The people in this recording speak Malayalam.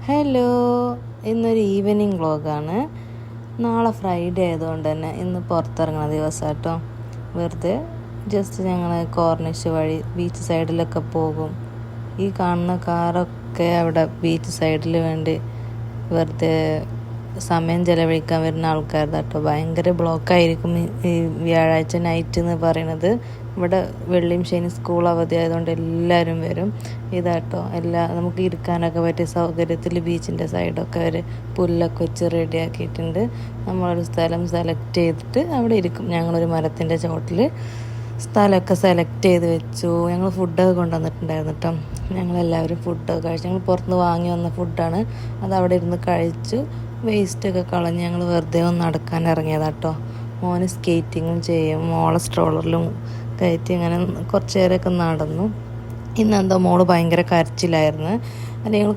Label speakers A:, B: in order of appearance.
A: ഹലോ, ഇന്നൊരു ഈവനിങ് വ്ളോഗാണ്. നാളെ ഫ്രൈഡേ ആയതുകൊണ്ട് തന്നെ ഇന്ന് പുറത്തിറങ്ങുന്ന ദിവസം കേട്ടോ. വെറുതെ ജസ്റ്റ് ഞങ്ങൾ കോർണിഷ് വഴി ബീച്ച് സൈഡിലൊക്കെ പോകും. ഈ കാണുന്ന കാറൊക്കെ അവിടെ ബീച്ച് സൈഡിൽ വേണ്ടി വെറുതെ സമയം ചിലവഴിക്കാൻ വരുന്ന ആൾക്കാരുടെ കേട്ടോ. ഭയങ്കര ബ്ലോക്കായിരിക്കും ഈ വ്യാഴാഴ്ച നൈറ്റ് എന്ന് പറയുന്നത്. ഇവിടെ വെള്ളിയും ശനി സ്കൂൾ അവധി ആയതുകൊണ്ട് എല്ലാവരും വരും. ഇതാട്ടോ നമുക്ക് ഇരിക്കാനൊക്കെ പറ്റിയ സൗകര്യത്തിൽ ബീച്ചിൻ്റെ സൈഡൊക്കെ ഒരു പുല്ലൊക്കെ വെച്ച് റെഡിയാക്കിയിട്ടുണ്ട്. നമ്മളൊരു സ്ഥലം സെലക്ട് ചെയ്തിട്ട് അവിടെ ഇരിക്കും. ഞങ്ങളൊരു മരത്തിൻ്റെ ചുവട്ടിൽ സ്ഥലമൊക്കെ സെലക്ട് ചെയ്ത് വെച്ചു. ഞങ്ങൾ ഫുഡൊക്കെ കൊണ്ടുവന്നിട്ടുണ്ടായിരുന്നു കേട്ടോ. ഞങ്ങളെല്ലാവരും ഫുഡൊക്കെ കഴിച്ചു. ഞങ്ങൾ പുറത്തുനിന്ന് വാങ്ങി വന്ന ഫുഡാണ്. അത് അവിടെ ഇരുന്ന് കഴിച്ചു. വേസ്റ്റൊക്കെ കളഞ്ഞ് ഞങ്ങൾ വെറുതെ ഒന്ന് നടക്കാൻ ഇറങ്ങിയതാട്ടോ. മോന് സ്കേറ്റിങ്ങും ചെയ്യും. മോളെ സ്ട്രോളറിലും കയറ്റി അങ്ങനെ കുറച്ച് നേരമൊക്കെ നടന്നു. ഇന്നെന്തോ മോള് ഭയങ്കര കരച്ചിലായിരുന്നു. അല്ലെങ്കിൽ